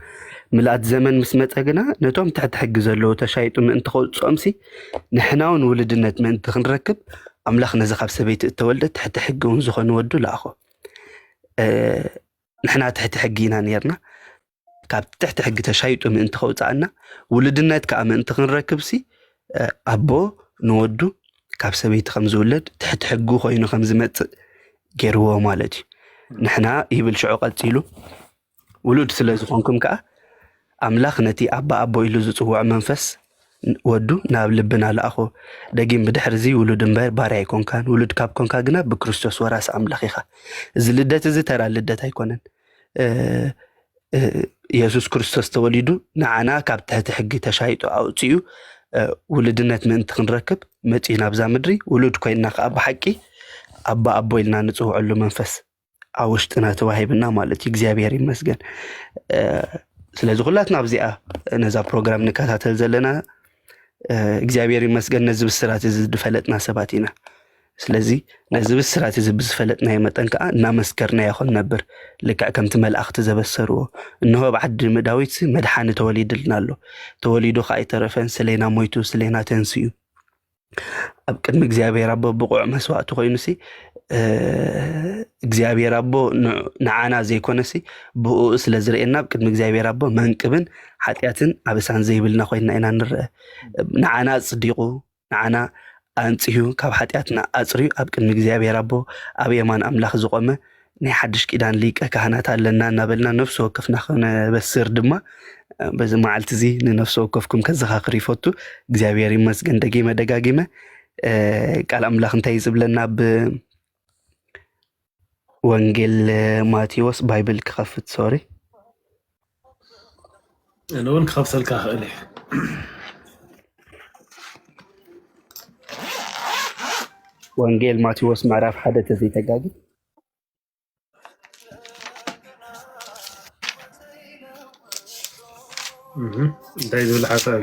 Speaker 4: ምልአት ዘመን ምስ መፀ ግና ነቶም ትሕቲ ሕጊ ዘለዉ ተሻይጡ ምእንቲ ከውፅኦምሲ ንሕና እውን ውሉድነት ምእንቲ ክንረክብ ኣምላኽ ነዚ ካብ ሰበይቲ እተወልደ ትሕቲ ሕጊ እውን ዝኾኑ ወዱ ለኣኾ ንሕና ትሕቲ ሕጊ ኢና ነርና ካብ ትሕቲ ሕጊ ተሻይጡ ምእንቲ ከውፃእና ውሉድነት ከዓ ምእንቲ ክንረክብሲ አቦ ንወዱ ካብ ሰበይቲ ከም ዝውለድ ትሕቲ ሕጊ ኮይኑ ከም ዝመፅእ ገይርዎ ማለት እዩ ንሕና ይብል ሽዑ ቀፂሉ ውሉድ ስለ ዝኾንኩም ከዓ ኣምላኽ ነቲ ኣባ ኣቦ ኢሉ ዝፅውዕ መንፈስ ወዱ ናብ ልብና ለኣኾ ደጊም ብድሕሪ እዚ ውሉድ እምበር ባርያ ኣይኮንካን ውሉድ ካብ ኮንካ ግና ብክርስቶስ ወራሲ ኣምላኽ ኢኻ እዚ ልደት እዚ ተራ ልደት ኣይኮነን ኢየሱስ ክርስቶስ ተወሊዱ ንዓና ካብ ትሕቲ ሕጊ ተሻይጡ ኣውፅኡ ውሉድነት ምእንቲ ክንረክብ መፂና ብዛ ምድሪ ውሉድ ኮይና ከዓ ብሓቂ ኣባ ኣቦ ኢልና ንፅውዐሉ መንፈስ ኣብ ውሽጥና ተዋሂብና ማለት እዩ እግዚአብሔር ይመስገን ስለዚ ኩላትና ኣብዚኣ ነዛ ፕሮግራም ንከታተል ዘለና እግዚአብሔር ይመስገን ነዚ ብስራት እዚ ዝፈለጥና ሰባት ኢና ስለዚ ነዚ ብስራት እዚ ብዝፈለጥናዮ መጠን ከዓ እናመስከርና ይኹን ነበር ልክዕ ከምቲ መላእኽቲ ዘበሰርዎ እንሆ ብዓዲ ዳዊት መድሓኒ ተወሊድልና ኣሎ ተወሊዱ ከዓ ይተረፈን ስለና ሞይቱ ስለና ተንስኡ ኣብ ቅድሚ እግዚአብሔር ኣቦ ብቑዕ መስዋዕቲ ኮይኑሲ እግዚአብሔር ኣቦ ንዓና ዘይኮነሲ ብኡ ስለ ዝርኤና ኣብ ቅድሚ እግዚአብሔር ኣቦ መንቅብን ሓጢአትን ኣበሳን ዘይብልና ኮይና ኢና ንርአ ንዓና ጽዲቁ ንዓና አንጽዩ ካብ ሓጢአትና ኣጽርዩ ኣብ ቅድሚ እግዚአብሔር ኣቦ ኣብ የማን ኣምላኽ ዝቆመ ናይ ሓድሽ ኪዳን ሊቀ ካህናት ኣለና እናበልና ነፍሲ ወከፍና ክነበስር ድማ በዚ መዓልቲ እዚ ንነፍሲ ወከፍኩም ከዘኻኽር ይፈቱ እግዚአብሔር ይመስገን ደጋጊመ ቃል ኣምላኽ እንታይ ይዝብለና ወንጌል ማቴዎስ ባይብል ክኸፍት ሶሪ
Speaker 2: እነውን ክኸፍተልካ ክእል
Speaker 4: ወንጌል ማቴዎስ ምዕራፍ 1 ተዘይተጋጊ
Speaker 2: እንታይ ዝብል ሓሳብ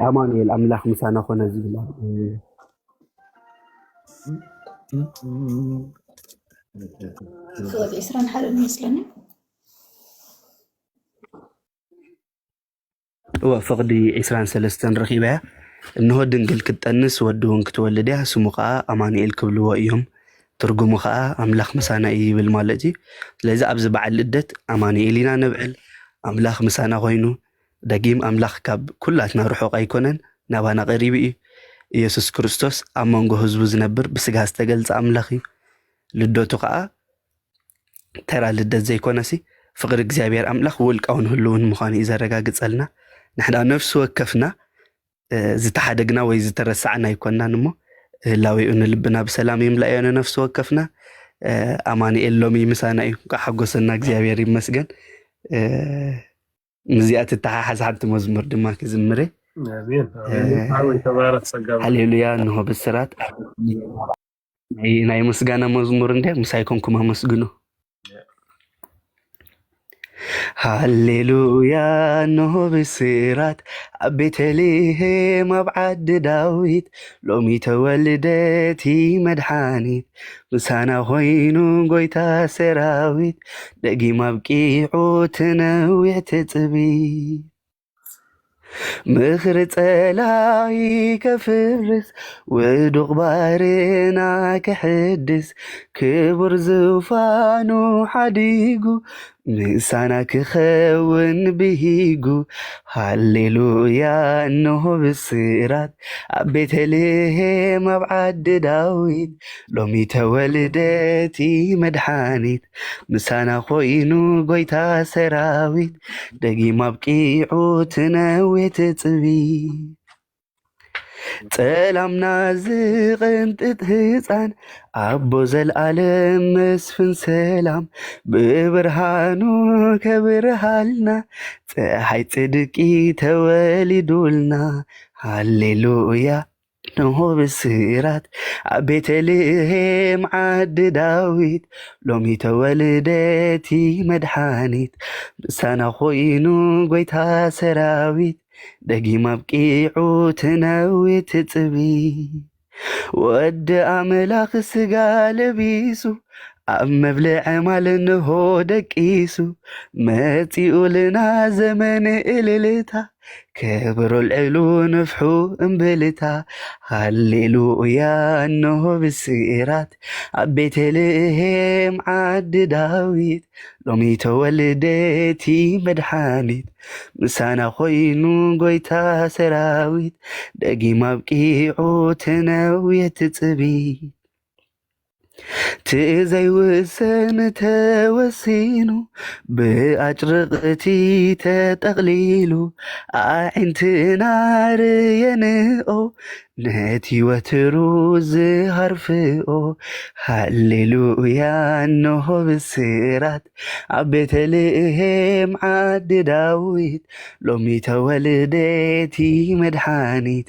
Speaker 4: አማኑኤል አምላኽ ምሳና ኾነ ዝብላ
Speaker 3: ፍቅዲ 21 ይመስለኒ
Speaker 4: ፍቅዲ 23 ረኺበያ እንሆ ድንግል ክትጠንስ ወዲ እውን ክትወልድ እያ ስሙ ከዓ አማኑኤል ክብልዎ እዮም ትርጉሙ ከዓ አምላኽ ምሳና እዩ ይብል ማለት እዩ ስለዚ ኣብዚ በዓል ልደት አማኑኤል ኢና ነብዕል አምላኽ ምሳና ኮይኑ ደጊም አምላኽ ካብ ኩላትና ርሑቕ ኣይኮነን ናባና ቀሪብ እዩ ኢየሱስ ክርስቶስ ኣብ መንጎ ህዝቡ ዝነብር ብስጋ ዝተገልጸ አምላኽ እዩ ልደቱ ከዓ ተራ ልደት ዘይኮነሲ ፍቅሪ እግዚአብሔር አምላኽ ውልቃውን ህልውን ምዃኑ እዩ ዘረጋግጸልና ንሕና ነፍሲ ወከፍና ዝተሓደግና ወይ ዝተረሳዕና ኣይኮንናን እሞ ህላዊኡ ንልብና ብሰላም ይምላእዮነ ነፍሲ ወከፍና አማኑኤል ሎሚ ምሳና እዩ ሓጎሰና እግዚአብሔር ይመስገን مزيات التحاحز حتى مزمور دماغ زمري
Speaker 2: امين امين تبارك سقام
Speaker 4: هللويا انه بالسرات ناي مسغانا مزمور እንደ ምሳይኮንኩም አመስግኑ هللويا انه بالسرات ቤተልሔም ኣብ ዓዲ ዳዊት ሎሚ ተወልደቲ መድሓኒት ምሳና ኮይኑ ጎይታ ሰራዊት ደጊም ኣብቂዑ ትነዊዕ ትፅቢት ምኽሪ ጸላይ ከፍርስ ውዱቕ ባሕርና ክሕድስ ክቡር ዝፋኑ ሓዲጉ ምሳና ክኸውን ብሂጉ ሃሌሉያ እንሆ ብስራት ኣብ ቤተልሔም ኣብ ዓዲ ዳዊት ሎሚ ተወልደቲ መድሓኒት ምሳና ኾይኑ ጐይታ ሰራዊት ደጊም ኣብቂዑ ትነዊት ትጽቢት ጸላምና ዝቕንጥጥ ህፃን ኣቦ ዘለዓለም መስፍን ሰላም ብብርሃኑ ከብርሃልና ፀሓይ ጽድቂ ተወሊዱልና ሃሌሉያ እንሆ ብስራት ኣብ ቤተልሔም ዓዲ ዳዊት ሎሚ ተወልደቲ መድሓኒት ምሳና ኾይኑ ጐይታ ሰራዊት ደጊም ኣብቂዑ ትነዊት ትጽቢት ወዲ ኣምላኽ ስጋ ለቢሱ ኣብ መብልዕ ማልንሆ ደቂሱ መጺኡ ልና ዘመን እልልታ ከብሮ ልዕሉ ንፍሑ እምብልታ ሃሌሉያ እንሆ ብስራት ኣብ ቤተልሔም ዓዲ ዳዊት ሎሚ ተወልደቲ መድሓኒት ምሳና ኾይኑ ጐይታ ሰራዊት ደጊም ኣብቂዑ ትነዊት ትጽቢት ትዘይውሰን ተወሲኑ ብኣጭርቕቲ ተጠቕሊሉ ኣዒንትና ርየንኦ ነቲ ወትሩ ዝሃርፍኦ ሃሌሉያ እንሆ ብስራት ኣብ ቤተልሔም ዓዲ ዳዊት ሎሚ ተወልደቲ መድሓኒት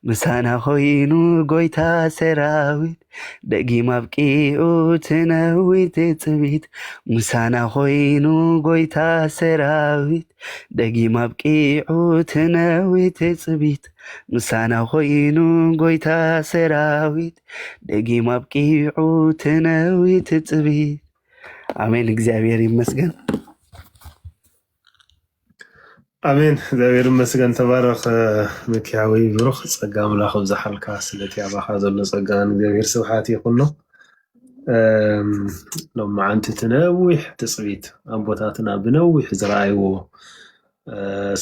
Speaker 4: ምሳና ኾይኑ ጐይታ ሰራዊት ደጊም ኣብቂዑ ትነዊት ትጽቢት ምሳና ኾይኑ ጐይታ ሰራዊት ደጊም ኣብቂዑ ትነዊት ትጽቢት ምሳና ኾይኑ ጐይታ ሰራዊት ደጊም ኣብቂዑ ትነዊት ትጽቢት አሜን። እግዚአብሔር ይመስገን።
Speaker 2: አሜን። እግዚአብሔር ይመስገን። ተባረኽ መኪያዊ ብሩኽ ጸጋ አምላኽ ብዛሓልካ ስለቲ ኣባኻ ዘሎ ጸጋን እግዚአብሔር ስብሓት ይኹን ነው። ሎማዓንቲ ትነዊሕ ትጽቢት ኣቦታትና ብነዊሕ ዝረኣይዎ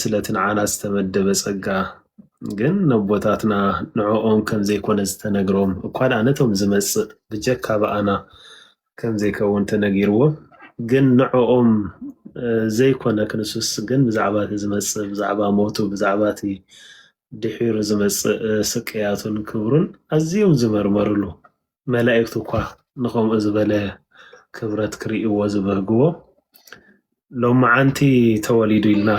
Speaker 2: ስለቲ ንዓና ዝተመደበ ጸጋ ግን ነቦታትና ንዕኦም ከም ዘይኮነ ዝተነግሮም እኳ ደኣ ነቶም ዝመጽእ ብጀካ በኣና ከም ዘይከውን ተነጊርዎም ግን ንዕኦም ዘይኮነ ክንሱስ ግን ብዛዕባ እቲ ዝመጽእ ብዛዕባ ሞቱ ብዛዕባ እቲ ድሒሩ ዝመጽእ ስቅያቱን ክብሩን ኣዝዮም ዝመርመርሉ መላእክቱ እኳ ንኸምኡ ዝበለ ክብረት ክርእይዎ ዝበህግዎ ሎማዓንቲ ተወሊዱ ኢልና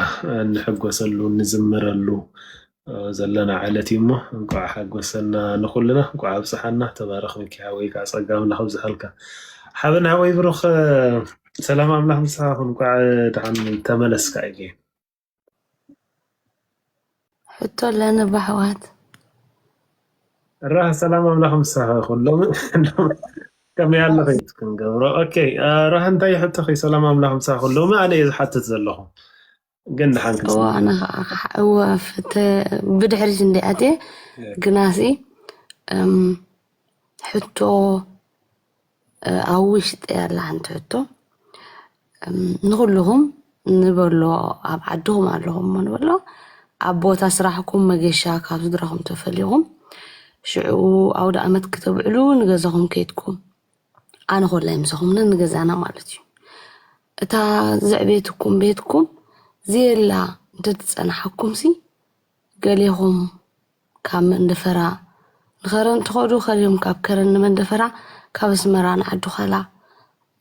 Speaker 2: ንሕጐሰሉ ንዝምረሉ ዘለና ዓለት እሞ እንኳዕ ሓጐሰና ንኹልና እንኳዕ ኣብፅሓና ተባረኽ ሚካኤል ካብ ጸጋ ኣምላኽ ብዝሃልካ ሓበና ወይ ብሩኽ ሰላም ኣምላኽ ምስኻ ይኹን። እንኳዕ ድሓን ተመለስካ እየ
Speaker 5: ሕቶ ለነ ባሕዋት
Speaker 2: ራህ ሰላም ኣምላኽ ምስኻ ይኹን ሎሚ ከመይ ኣለኸ ክንገብሮ ኦኬ ራህ እንታይ ሕቶኺ ሰላም ኣምላኽ ምስኻ ይኹን ሎሚ ኣነ እየ ዝሓትት ዘለኹ ግን ድሓን
Speaker 5: وانا هو بدحرج عندي أتي جناسي حطو أوش يلا عند حطو نقول لهم نقول له أبعدهم عليهم ما نقول له أبو تسرحكم ما جيشا كابز درهم تفليهم شو أو ده أمد كتب علو نجزهم كيتكم أنا أقول لهم زهم نجزانا مالتي تا زعبيتكم بيتكم زيلا تتصنحكم سي قاليهم كام اندفرا الخيران تخوضو خليهم كاب كرن من دفرا كاب اسمران عدو خلا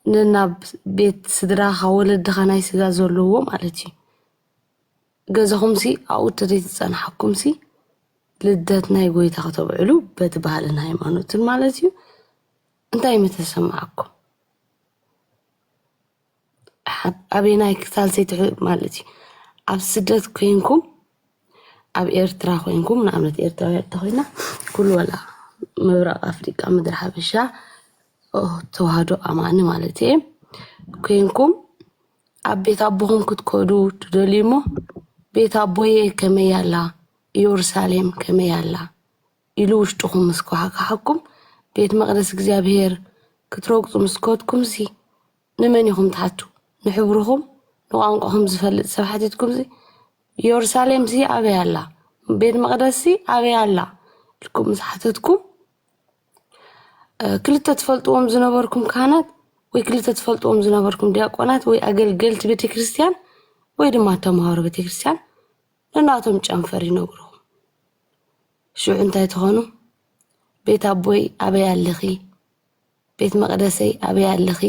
Speaker 5: نناب بيت سدرا خولد دخاناي سيغا زولوو مالتي قازهم سي أو تريد تتصنحكم سي لداتنا يقوي تاخطب علو بتبهالنا هيمانوت مالتي انتاي متسمعكم أبيناي كثالثي تحب مالتي أب سدت كوينكم أب إيرترا كوينكم نعمل إيرترا يرتخينا كل ولا مبرق أفريقيا مدر حبشة توهادو أماني مالتي كوينكم أب بيت أبوهم كتكودو تدليمو ቤት አቦዬ ከመያላ ኢየሩሳሌም ከመያላ ኢሉ ውሽጥኩም መስኳሓካሕኩም ቤት መቅደስ እግዚአብሔር ክትረግፁ መስኮትኩም ሲ ንመን ኢኹም ትሓቱ ንሕብርኹም ንቋንቋኹም ዝፈልጥ ሰብ ሓቲትኩም ሲ ኢየሩሳሌም ሲ ኣበይ ኣላ ቤት መቅደስ ሲ ኣበይ ኣላ ኢልኩም ዝሓተትኩም ክልተ ትፈልጥዎም ዝነበርኩም ካህናት ወይ ክልተ ትፈልጥዎም ዝነበርኩም ዲያቆናት ወይ ኣገልገልቲ ቤተ ክርስቲያን ወይ ድማ ተምሃሮ ቤተ ክርስቲያን ንናቶም ጨንፈር ይነግሩኹም ሽዑ እንታይ ትኾኑ ቤት ኣቦይ ኣበይ ኣለኺ ቤት መቅደሰይ ኣበይ ኣለኺ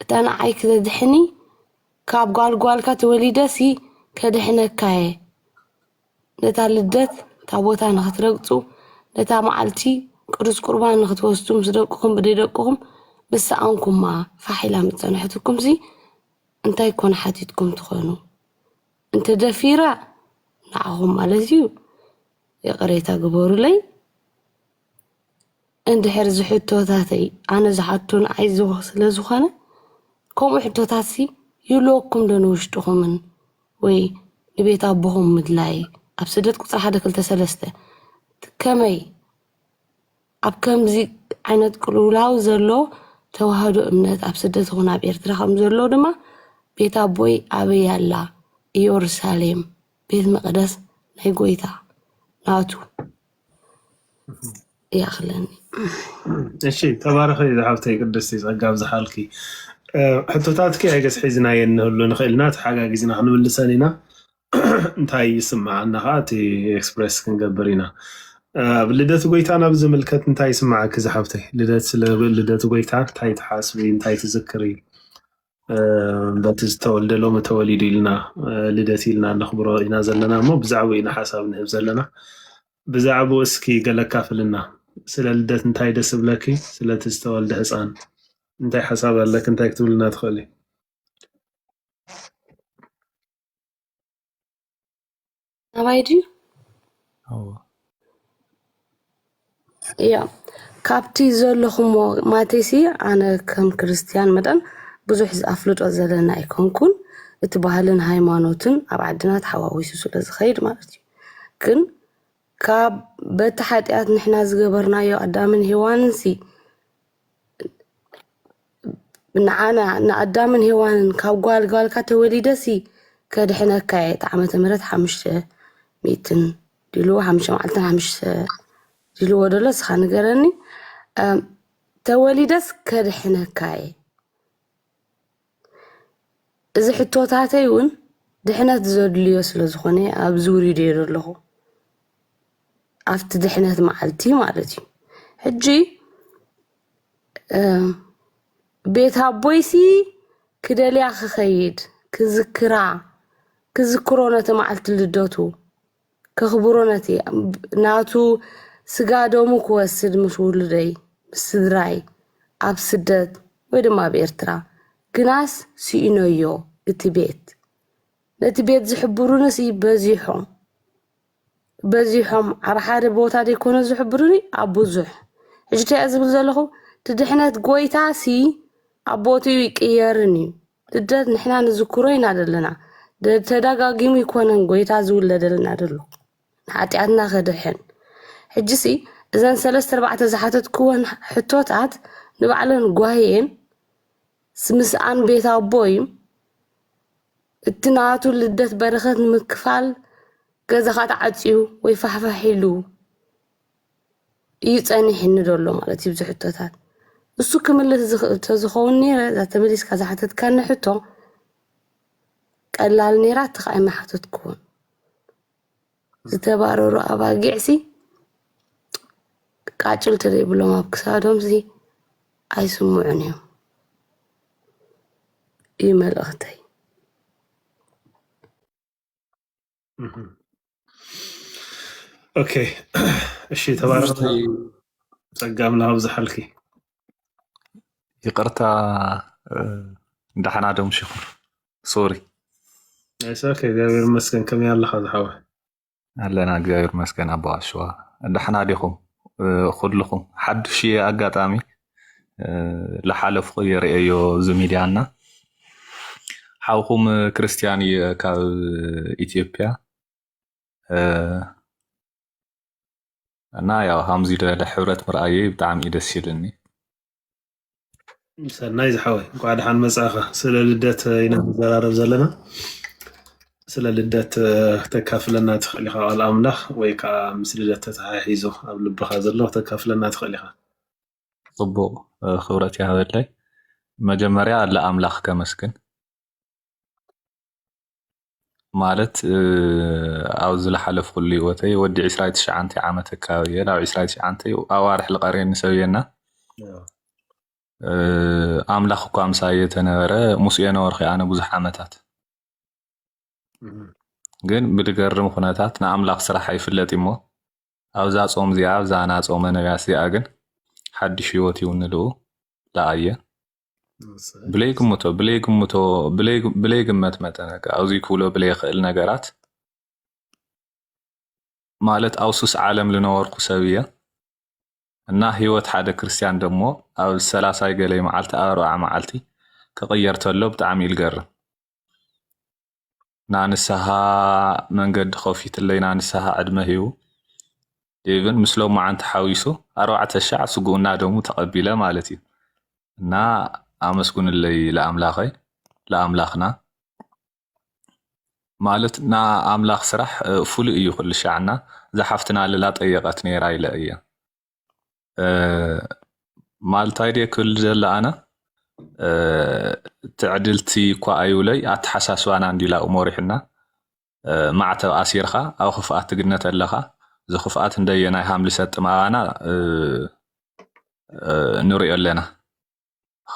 Speaker 5: እታ ንዓይ ክተድሕኒ ካብ ጓልጓልካ ተወሊደሲ ከድሕነካየ ነታ ልደት ታቦታ ንኽትረግፁ ነታ መዓልቲ ቅዱስ ቁርባን ንኽትወስዱ ምስ ደቅኹም ብደይደቅኹም ብሰኣንኩማ ፋሒላ ምፀንሐትኩም ሲ እንታይ ኮነ ሓቲትኩም ትኾኑ እንተ ደፊራ ንዓኹም ማለት እዩ የቕሬታ ግበሩለይ እንድሕር ዝሕቶታተይ ኣነ ዝሓቱን ዓይዝ ስለ ዝኾነ ከምኡ ሕቶታት ሲ ይብልወኩም ዶ ንውሽጥኹምን ወይ ንቤት ኣቦኹም ምድላይ ኣብ ስደት ቁፅሪ 123 ከመይ ኣብ ከምዚ ዓይነት ቅልውላው ዘሎ ተዋህዶ እምነት ኣብ ስደት ይኹን ኣብ ኤርትራ ከም ዘሎ ድማ ቤት ኣቦይ ኣበይ ኣላ ኢየሩሳሌም ቤት መቅደስ ናይ ጎይታ ናቱ ያኽለኒ
Speaker 2: እሺ ተባረኸ ዝሓብተይ ቅድስቲ ጸጋብ ዝሓልኪ ሕቶታትኪ ኣይገስ ሒዝናየን ንህሉ ንኽእልና ተሓጋጊዝና ክንምልሰን ኢና እንታይ ይስማዓና ኸ እቲ ኤክስፕሬስ ክንገብር ኢና ኣብ ልደት ጎይታ ናብ ዝምልከት እንታይ ይስማዓኪ ዝሓብተይ ልደት ጎይታ እንታይ ትሓስቢ እንታይ ትዝክሪ በቲ ዝተወልደ ሎሚ ተወሊዱ ኢልና ልደት ኢልና ነኽብሮ ኢና ዘለና እሞ ብዛዕባ ኢና ሓሳብ ንህብ ዘለና ብዛዕባ እስኪ ገለካፍልና ስለ ልደት እንታይ ደስ ብለኪ ስለቲ ዝተወልደ ህፃን እንታይ ሓሳብ ኣለክ እንታይ ክትብልና ትኽእሊ
Speaker 5: ኣባይ ድዩ ያ ካብቲ ዘለኹሞ ማቴሲ ኣነ ከም ክርስቲያን መጠን ብዙሕ ዝኣፍልጦ ዘለና ኣይኮንኩን እቲ ባህልን ሃይማኖትን ኣብ ዓድና ተሓዋዊሱ ስለ ዝኸይድ ማለት እዩ ግን ካብ በቲ ሓጢኣት ንሕና ዝገበርናዮ ኣዳምን ሄዋንን ሲ ንኣዳምን ሄዋንን ካብ ጓልጓልካ ተወሊደሲ ከድሕነካ የት ዓመተ ምህረት 500 ድሉ 5 መዓልትን 5 ድሉ ወደሎ ስኻ ንገረኒ ተወሊደስ ከድሕነካ የ እዚ ሕቶታተይ እውን ድሕነት ዘድልዮ ስለ ዝኾነ ኣብዚ ውሪድ እየ ዘለኹ ኣብቲ ድሕነት መዓልቲ ማለት እዩ ሕጂ ቤት ኣቦይሲ ክደልያ ክኸይድ ክዝክሮ ነቲ መዓልቲ ልደቱ ከኽብሮ ነቲ ናቱ ስጋ ደሙ ክወስድ ምስ ውልደይ ምስ ስድራይ ኣብ ስደት ወይ ድማ ኣብ ኤርትራ ግናስ ስኢኖዮ እቲ ቤት ነቲ ቤት ዝሕብሩንሲ በዚሖም ኣብ ሓደ ቦታ ደይኮነ ዝሕብሩኒ ኣብ ብዙሕ ሕጂ እንታይ ዝብል ዘለኹ ትድሕነት ጎይታሲ ኣብ ቦትኡ ይቅየርን እዩ ልደት ንሕና ንዝክሮ ኢና ዘለና ተደጋጊሙ ይኮነን ጎይታ ዝውለደልና ደሎ ሓጢኣትና ከድሕን ሕጂሲ እዘን 3-4 ዝሓተትክወን ሕቶታት ንባዕለን ጓየን ስምስኣን ቤት ኣቦይ እቲ ናቱ ልደት በረኸት ንምክፋል ገዛኻ ተዓፅዩ ወይ ፋሕፋሕ ኢሉ ይፀኒሕኒ ደሎ ማለት እዩ ብዝሕቶታት እሱ ክምልስ ዝኸውን ነይረ እዛ ተመሊስካ ዝሓተትካ ንሕቶ ቀላል ነይራ እቲ ከዓ ይመሓተትክውን ዝተባረሩ ኣባጊዕሲ ቃጭል ተደይብሎም ኣብ ክሳዶምሲ ኣይስምዑን እዮም እዩ መልእኽተይ
Speaker 2: ኦኬ እሺ ተባረኽ ጸጋም ናብ ዝሓልኪ
Speaker 6: ይቅርታ እንዳሓና ዶም ሽኹር ሶሪ
Speaker 2: አይሳክ እግዚአብሔር ይመስገን ከመይ ኣለኻ ዝሓወ
Speaker 6: ኣለና እግዚአብሔር ይመስገን ኣባ ኣሸዋ እንዳሓና ዲኹም ኩልኹም ሓድሽ ኣጋጣሚ ለሓለፍኩ የርእዮ ዚ ሚድያና ሓውኹም ክርስቲያን እዩ ካብ ኢትዮጵያ እና ያው ሃምዚ ደለ ሕብረት ምርኣየ ብጣዕሚ እዩ ደስ ይብለኒ
Speaker 2: ሰናይ ዝሓወይ እንኳዕ ደሓን መጻእኻ ስለ ልደት ኢና ንዘራረብ ዘለና ስለ ልደት ተካፍለና ትኽእል ኢኻ ቃል ኣምላኽ ወይ ከዓ ምስ ልደት ተተሓሒዙ ኣብ ልብኻ ዘሎ ተካፍለና ትኽእል ኢኻ
Speaker 6: ጽቡቕ ክብረት ይሃበለይ መጀመርያ ለኣምላኽ ከመስግን ማለት ኣብ ዝለሓለፍ ኩሉ ህይወተይ ወዲ 29 ዓመት ኣካባቢ እየ ናብ 29 ኣዋርሕ ዝቐርየኒ ሰብ እየና ኣምላኽ እኳ ምሳየ ተነበረ ሙስየ ነበርኩ ኣነ ብዙሕ ዓመታት ግን ብዝገርም ኩነታት ንኣምላኽ ስራሕ ኣይፍለጥ እሞ ኣብዛ ጾም እዚኣ ኣብዛ ናጾመ ነቢያት እዚኣ ግን ሓድሽ ህይወት ይውንልኡ ለኣየ ብለይ ግመት መጠነ ኣብዚ ክብሎ ብለይ ክእል ነገራት ማለት ኣውሱስ ዓለም ዝነበርኩ ሰብ እየ እና ህይወት ሓደ ክርስቲያን ደሞ ኣብ 30 ገለይ መዓልቲ ኣብ 40 መዓልቲ ክቕየር ተሎ ብጣዕሚ ይልገርም ናንስሓ መንገዲ ከፊትለይ ናንስሓ ዕድመ ሂቡ ኢቭን ምስሎም ማዓንቲ ሓዊሱ 4 ሻዕ ስጉኡና ደሙ ተቐቢለ ማለት እዩ እና ኣመስግንለይ ለኣምላኸይ ለኣምላኽና ማለት ና ኣምላኽ ስራሕ ፍሉይ እዩ ኩሉ ሻዕና ዝሓፍትና ልላ ጠየቐት ነይራ ኢለ እየ ማልታይ ደ ክብል ዘላ ኣነ ትዕድልቲ እኳ ኣይብለይ ኣተሓሳስባና እንዲላ እሞሪሕና ማዕተብ ኣሲርካ ኣብ ክፍኣት ትግነት ኣለኻ ዝኽፍኣት እንደየናይ ሃምሊ ሰጥማባና ንሪኦ ኣለና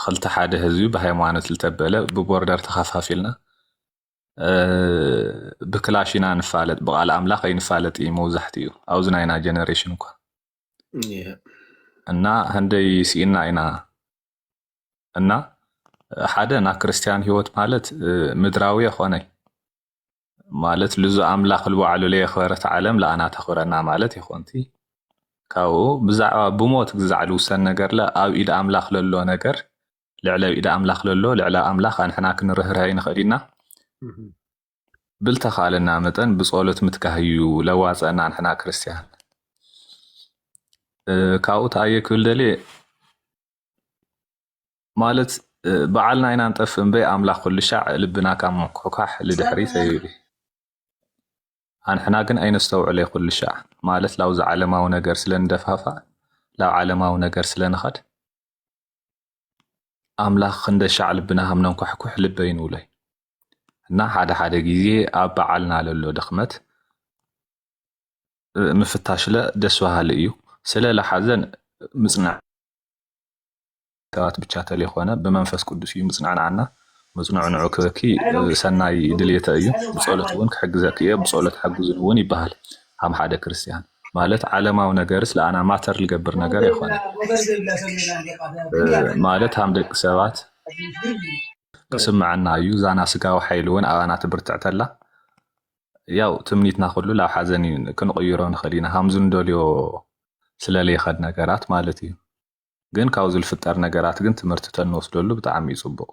Speaker 6: ክልተ ሓደ ህዝቢ ብሃይማኖት ዝተበለ ብቦርደር ተኸፋፊልና ብክላሽና ንፋለጥ ብቃል ኣምላኽ ኣይንፋለጥ እዩ መብዛሕትኡ ኣብዚ ናይና ጀነሬሽን እኳ እና ህንደይ ሲኢና ኢና እና ሓደ ና ክርስቲያን ህይወት ማለት ምድራዊ የኾነይ ማለት ልዙ ኣምላኽ ልባዕሉ ለየኽበረት ዓለም ለኣና ተኽብረና ማለት ይኾንቲ ካብኡ ብዛዕባ ብሞት ግዛዕ ልውሰን ነገር ኣብ ኢድ ኣምላኽ ለሎ ነገር ልዕለ ኢድ ኣምላኽ ለሎ ልዕለ ኣምላኽ ኣንሕና ክንርህርህ ንኽእል ኢና ብልተኻለና መጠን ብጸሎት ምትካህዩ ለዋፀና ኣንሕና ክርስቲያን ካብኡ ታየ ክብል ደልየ ማለት በዓልና ኢና ንጠፍ እምበይ ኣምላኽ ኩሉ ሻዕ ልብና ካብ ምኩሕኳሕ ልድሕሪት ኣይብል ኣንሕና ግን ኣይነስተውዕለይ ኩሉ ሻዕ ማለት ላብዚ ዓለማዊ ነገር ስለንደፋፋእ ላብ ዓለማዊ ነገር ስለንኸድ ኣምላኽ ክንደ ሻዕ ልብና ከም ነንኳሕኩሕ ልበይ ንብለይ እና ሓደ ሓደ ግዜ ኣብ በዓልና ለሎ ድኽመት ምፍታሽለ ደስ በሃሊ እዩ ስለ ለሓዘን ምጽናዕ ሰባት ብቻ ተለይኾነ ብመንፈስ ቅዱስ እዩ ምጽናዕናዓና መጽንዑ ንዑ ክበኪ ሰናይ ድልየተ እዩ ብጸሎት እውን ክሕግዘክ እየ ብጸሎት ሓግዙን እውን ይበሃል ሃም ሓደ ክርስቲያን ማለት ዓለማዊ ነገርስ ለኣና ማተር ልገብር ነገር ይኾነ ማለት ሃም ደቂ ሰባት ክስምዐና እዩ ዛና ስጋዊ ሓይሊ እውን ኣባና ትብርትዕተላ ያው ትምኒትና ኩሉ ላብ ሓዘን ክንቕይሮ ንኽእል ኢና ሃምዚ እንደልዮ ስለለይኸድ ነገራት ማለት እዩ ግን ካብዚ ዝፍጠር ነገራት ግን ትምህርቲ ተንወስደሉ ብጣዕሚ ይፅቡቕ